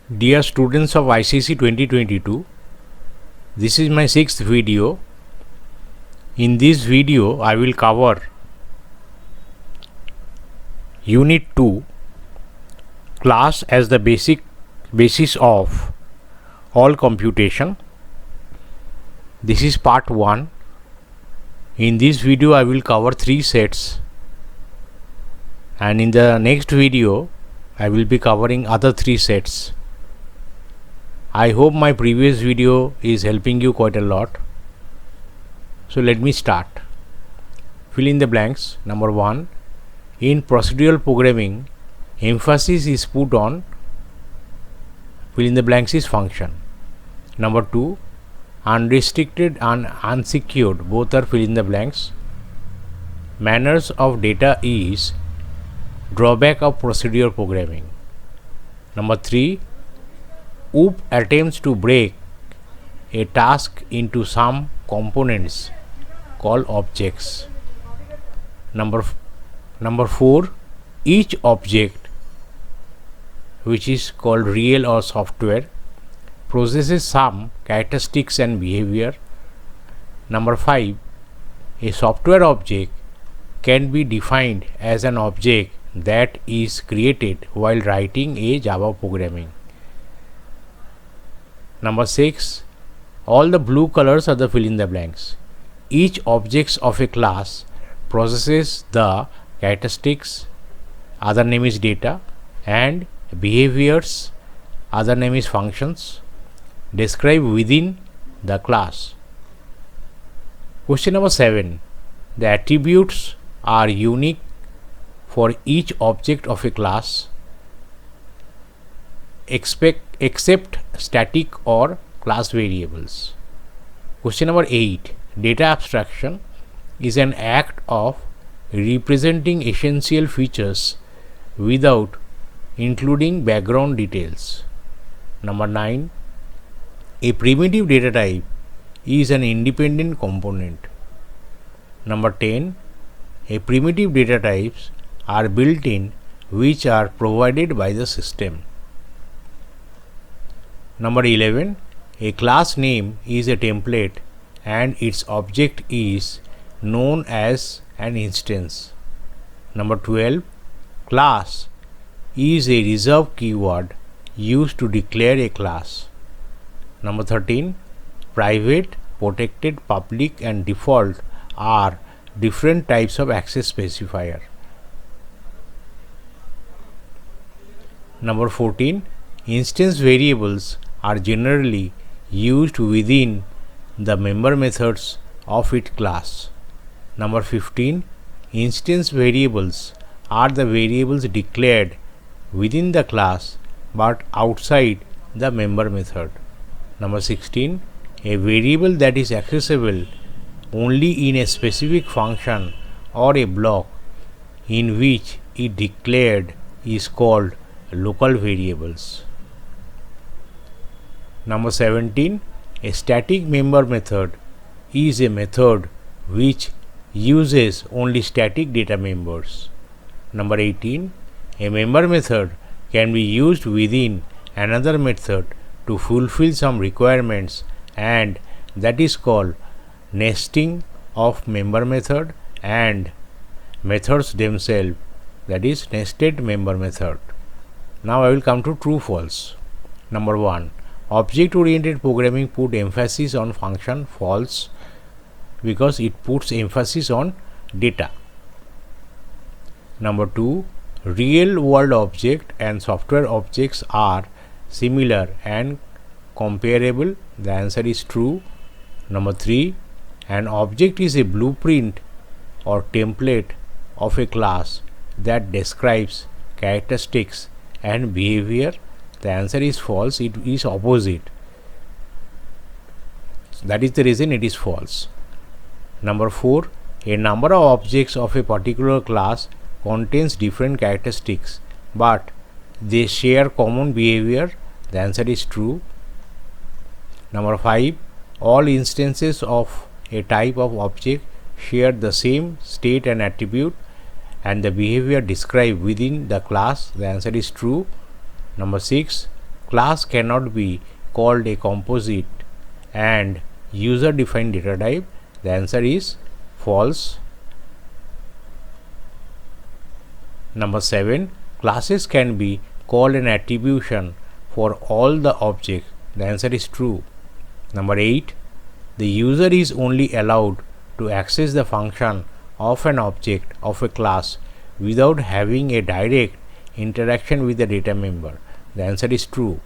Dear students of ICC 2022, this is my 6th video. In this video, I will cover Unit 2, Class as the basis of all computation. This is part 1. In this video, I will cover 3 sets, and in the next video, I will be covering other 3 sets. I hope my previous video is helping you quite a lot. So let me start. Fill in the blanks. Number 1. In procedural programming, emphasis is put on fill in the blanks is function. Number 2. Unrestricted and unsecured, both are fill in the blanks. Manners of data is drawback of procedural programming. Number 3. OOP attempts to break a task into some components called objects. Number 4. Each object, which is called real or software, possesses some characteristics and behavior. Number 5. A software object can be defined as an object that is created while writing a Java programming. Number 6. All the blue colors are the fill in the blanks. Each object of a class possesses the characteristics, other name is data, and behaviors, other name is functions, described within the class. Question number 7. The attributes are unique for each object of a class except static or class variables. Question number 8. Data abstraction is an act of representing essential features without including background details. Number 9. A primitive data type is an independent component. Number 10. A primitive data types are built in which are provided by the system. Number 11. A class name is a template and its object is known as an instance. Number 12. Class is a reserved keyword used to declare a class. Number 13. Private, protected, public and default are different types of access specifier. Number 14. Instance variables are generally used within the member methods of its class. Number 15. Instance variables are the variables declared within the class but outside the member method. Number 16. A variable that is accessible only in a specific function or a block in which it declared is called local variables. Number 17. A static member method is a method which uses only static data members. Number 18. A member method can be used within another method to fulfill some requirements, and that is called nesting of member method and methods themselves, that is nested member method. Now I will come to true false. Number 1. Object oriented programming put emphasis on function. False, because it puts emphasis on data. Number 2. Real world object and software objects are similar and comparable. The answer is true. Number 3. An object is a blueprint or template of a class that describes characteristics and behavior. The answer is false. It is opposite. That is the reason it is false. Number 4. A number of objects of a particular class contains different characteristics but they share common behavior. The answer is true. Number 5. All instances of a type of object share the same state and attribute and the behavior described within the class. The answer is true. Number 6. class cannot be called a composite and user defined data type? The answer is false. Number 7, classes can be called an attribution for all the objects. The answer is true. Number 8, the user is only allowed to access the function of an object of a class without having a direct interaction with the data member. The answer is true.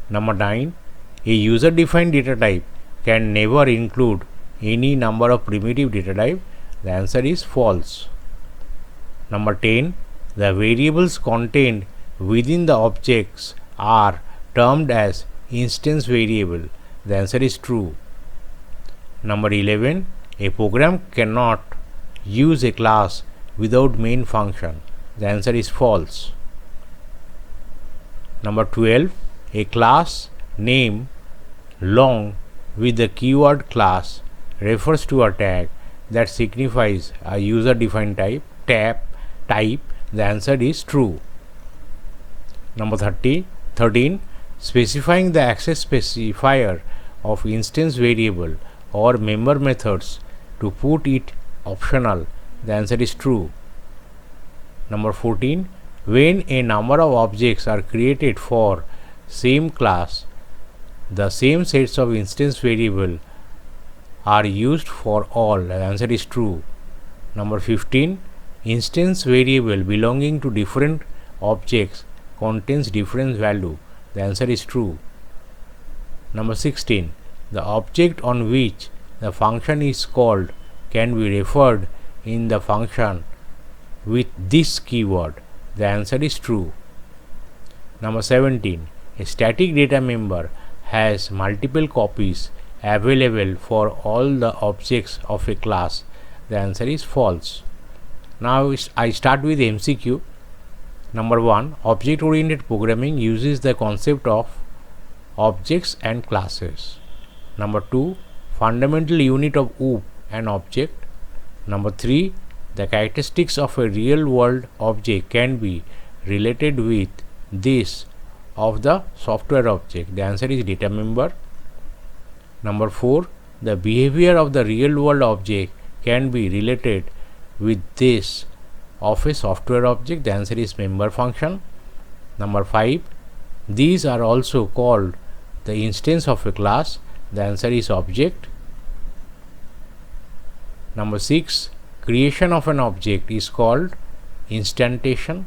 Number 9, a user defined data type can never include any number of primitive data type. The answer is false. Number 10, the variables contained within the objects are termed as instance variable. The answer is true. Number 11, a program cannot use a class without main function. The answer is false. Number 12, a class name long with the keyword class refers to a tag that signifies a user defined type. The answer is true. Number 13, specifying the access specifier of instance variable or member methods to put it optional. The answer is true. Number 14, when a number of objects are created for same class, the same sets of instance variable are used for all. The answer is true. Number 15, instance variable belonging to different objects contains different value. The answer is true. Number 16, the object on which the function is called can be referred in the function with this keyword. The answer is true. Number 17, a static data member has multiple copies available for all the objects of a class. The answer is false. Now I start with MCQ. Number 1, object oriented programming uses the concept of objects and classes. Number 2, fundamental unit of OOP and object. Number 3, the characteristics of a real world object can be related with this of the software object. The answer is data member. Number 4, the behavior of the real world object can be related with this of a software object. The answer is member function. Number 5, these are also called the instance of a class. The answer is object. Number 6, creation of an object is called instantiation.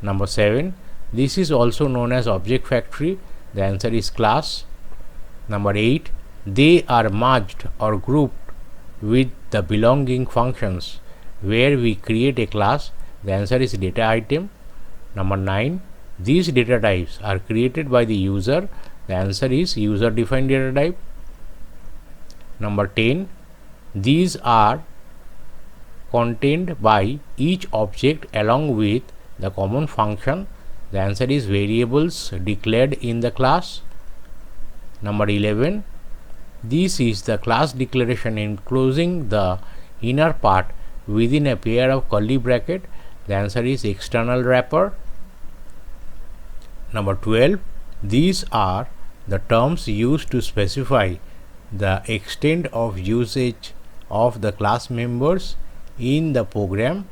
Number 7, this is also known as object factory. The answer is class. Number 8, they are merged or grouped with the belonging functions where we create a class. The answer is data item. Number 9, these data types are created by the user. The answer is user defined data type. Number 10, these are contained by each object along with the common function. The answer is variables declared in the class. Number 11, this is the class declaration enclosing the inner part within a pair of curly bracket. The answer is external wrapper. Number 12, these are the terms used to specify the extent of usage of the class members in the program,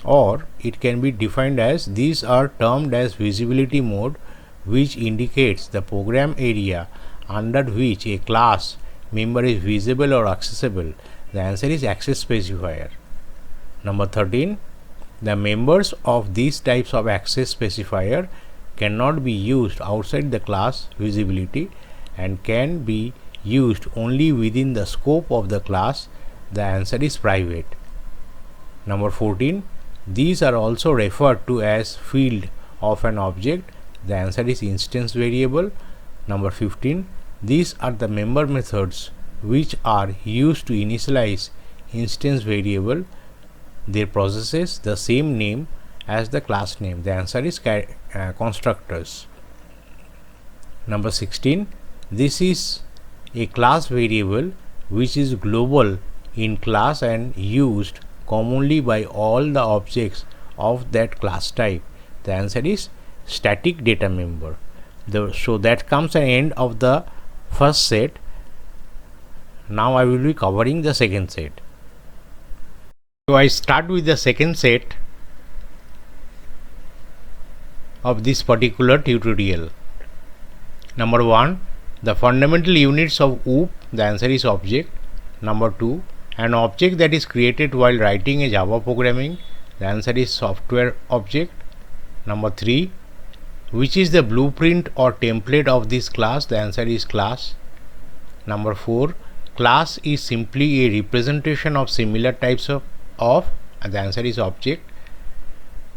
or it can be defined as these are termed as visibility mode, which indicates the program area under which a class member is visible or accessible. The answer is access specifier. Number 13, the members of these types of access specifier cannot be used outside the class visibility and can be used only within the scope of the class. The answer is private. Number 14, these are also referred to as field of an object. The answer is instance variable. Number 15, these are the member methods which are used to initialize instance variable. They possesses the same name as the class name. The answer is constructors. Number 16, this is a class variable which is global in class and used commonly by all the objects of that class type. The answer is static data member. So that comes an end of the first set. Now I will be covering the second set. So I start with the second set of this particular tutorial. Number 1, the fundamental units of OOP. The answer is object. Number 2, an object that is created while writing a Java programming. The answer is software object. Number 3, which is the blueprint or template of this class? The answer is class. Number 4, class is simply a representation of similar types of the answer is object.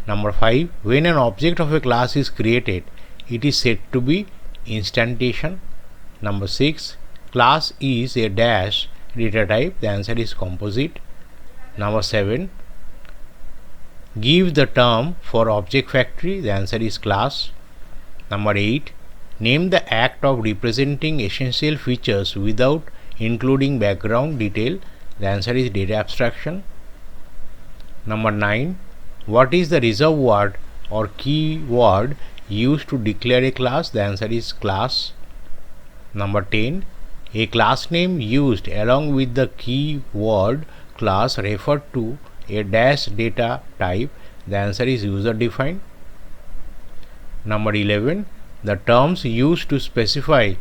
Number 5, when an object of a class is created, it is said to be instantiation. Number 6, class is a dash data type. The answer is composite. Number 7, give the term for object factory. The answer is class. Number 8, name the act of representing essential features without including background detail. The answer is data abstraction. Number 9, what is the reserved word or keyword used to declare a class? The answer is class. Number 10, a class name used along with the keyword class referred to a dash data type. The answer is user defined. Number 11, the terms used to specify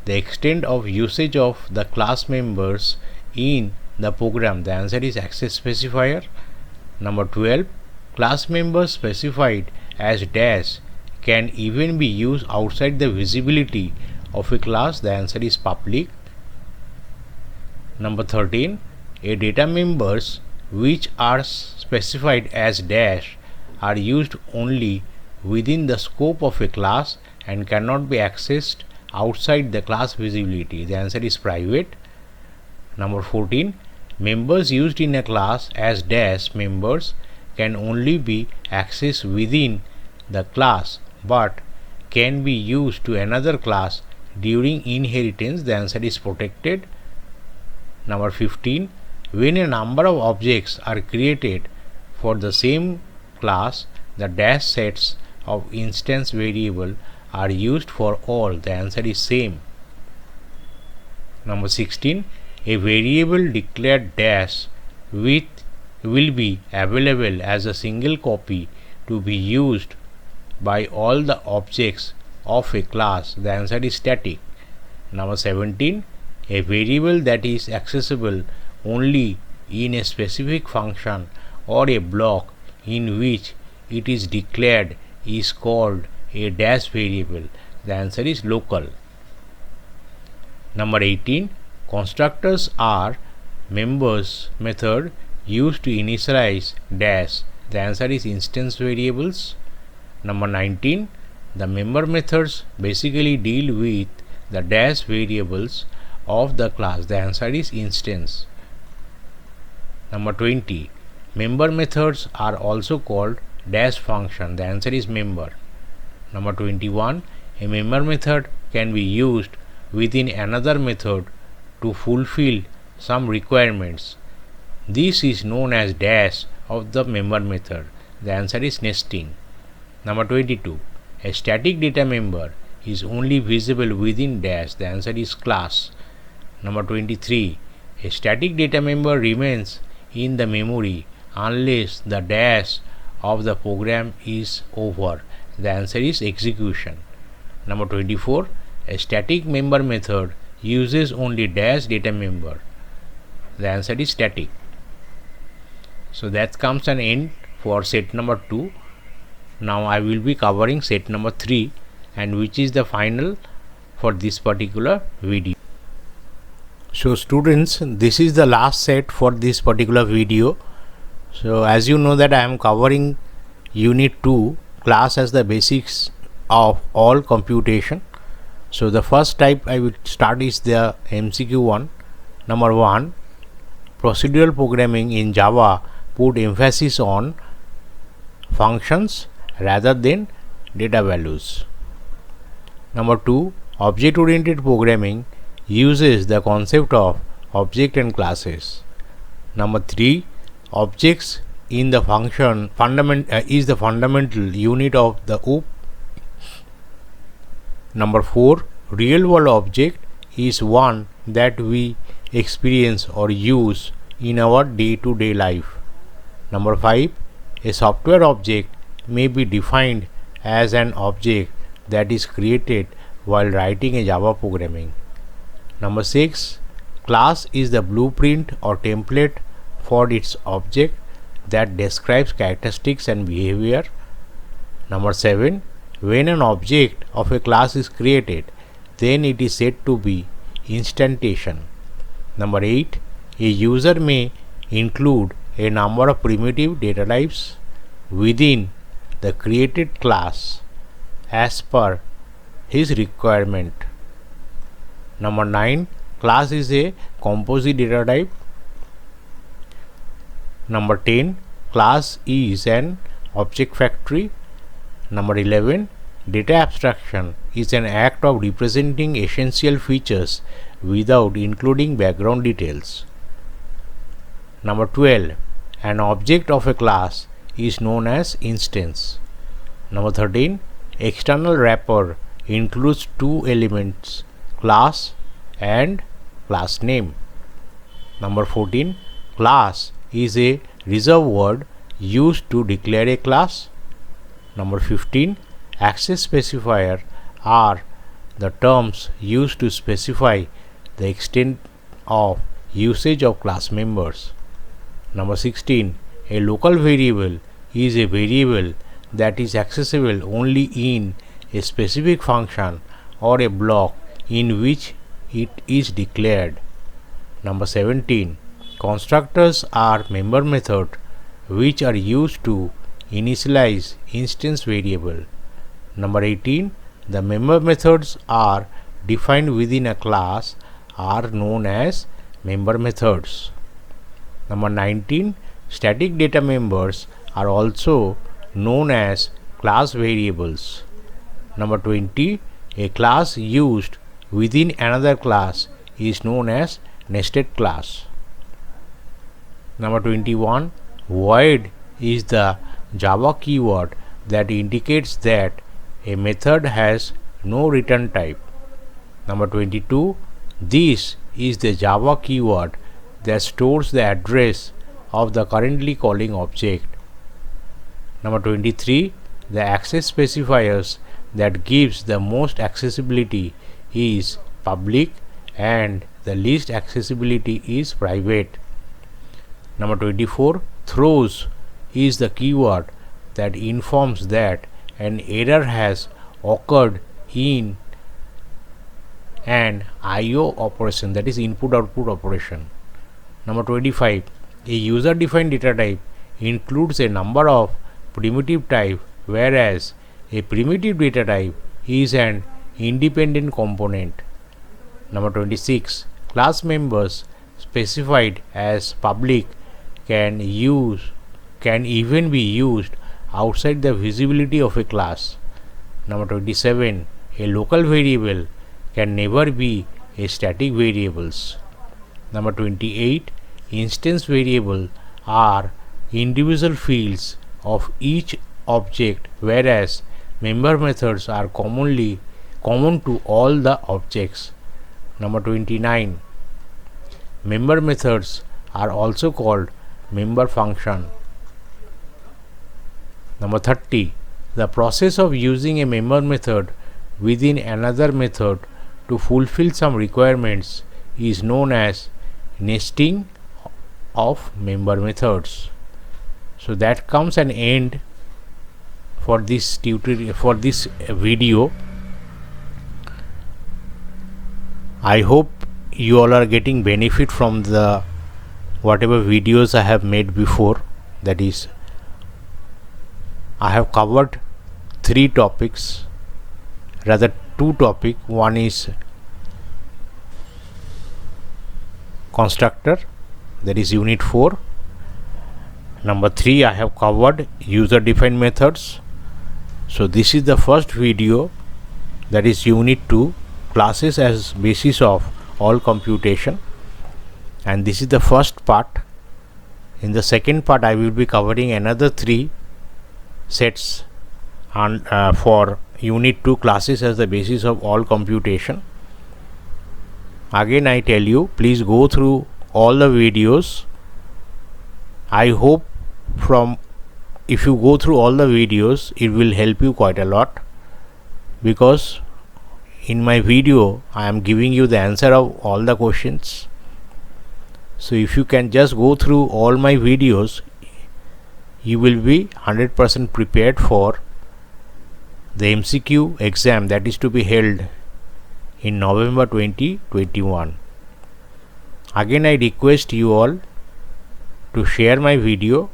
the extent of usage of the class members in the program. The answer is access specifier. Number 12, class members specified as dash can even be used outside the visibility of a class. The answer is public. Number 13, a data members which are specified as dash are used only within the scope of a class and cannot be accessed outside the class visibility. The answer is private. Number 14, members used in a class as dash members can only be accessed within the class but can be used to another class during inheritance. The answer is protected. Number 15, when a number of objects are created for the same class, the dash sets of instance variable are used for all. The answer is same. Number 16, a variable declared dash with will be available as a single copy to be used by all the objects of a class. The answer is static. Number 17, a variable that is accessible only in a specific function or a block in which it is declared is called a dash variable. The answer is local. Number 18, constructors are members method used to initialize dash. The answer is instance variables. Number 19, the member methods basically deal with the dash variables of the class. The answer is instance. Number 20, member methods are also called dash function. The answer is member. Number 21, a member method can be used within another method to fulfill some requirements. This is known as dash of the member method. The answer is nesting. Number 22, a static data member is only visible within dash. The answer is class. Number 23, a static data member remains in the memory unless the dash of the program is over. The answer is execution. Number 24, a static member method uses only dash data member. The answer is static. So that comes an end for set number 2. Now I will be covering set number 3, and which is the final for this particular video. So students, this is the last set for this particular video. So as you know that I am covering unit 2, class as the basics of all computation. So the first type I will start is the MCQ one. Number 1, procedural programming in Java put emphasis on functions rather than data values. Number 2, object oriented programming uses the concept of object and classes. Number 3, objects in the function is the fundamental unit of the OOP. Number 4, real world object is one that we experience or use in our day-to-day life. Number 5, a software object may be defined as an object that is created while writing a Java programming. Number 6, class is the blueprint or template for its object that describes characteristics and behavior. Number 7, when an object of a class is created, then it is said to be instantiation. Number 8, a user may include a number of primitive data types within the created class as per his requirement. Number 9, class is a composite data type. Number 10, class is an object factory. Number 11, data abstraction is an act of representing essential features without including background details. Number 12, an object of a class is known as instance. Number 13, external wrapper includes two elements, class and class name. Number 14, class is a reserved word used to declare a class. Number 15, access specifier are the terms used to specify the extent of usage of class members. Number 16, a local variable is a variable that is accessible only in a specific function or a block in which it is declared. Number 17, constructors are member methods which are used to initialize instance variable. Number 18, the member methods are defined within a class are known as member methods. Number 19, static data members are also known as class variables. Number 20, a class used within another class is known as nested class. Number 21, void is the Java keyword that indicates that a method has no return type. Number 22, this is the Java keyword that stores the address of the currently calling object. Number 23, the access specifiers that gives the most accessibility is public and the least accessibility is private. Number 24, throws is the keyword that informs that an error has occurred in an IO operation, that is input output operation. Number 25, a user defined data type includes a number of primitive types, whereas a primitive data type is an independent component. Number 26, class members specified as public can even be used outside the visibility of a class. Number 27, a local variable can never be a static variables. Number 28, instance variables are individual fields of each object, whereas member methods are common to all the objects. Number 29, member methods are also called member function. Number 30, the process of using a member method within another method to fulfill some requirements is known as nesting of member methods. So that comes an end for this tutorial, for this video. I hope you all are getting benefit from the whatever videos I have made before. That is, I have covered 3 topics, rather 2 topics. One is constructor, that is unit 4. Number 3, I have covered user defined methods. So this is the first video, that is unit 2, classes as basis of all computation, and this is the first part. In the second part I will be covering another 3 sets for Unit 2 classes as the basis of all computation. Again I tell you, please go through all the videos. I hope if you go through all the videos, it will help you quite a lot, because in my video I am giving you the answer of all the questions. So if you can just go through all my videos, you will be 100% prepared for the MCQ exam that is to be held in November 2021. Again I request you all to share my video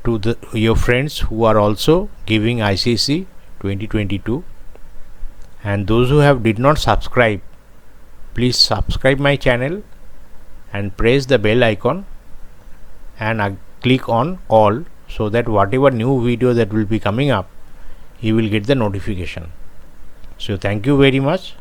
to your friends who are also giving ICSE 2022, and those who have did not subscribe, please subscribe my channel and press the bell icon and click on all, so that whatever new video that will be coming up, you will get the notification. So thank you very much.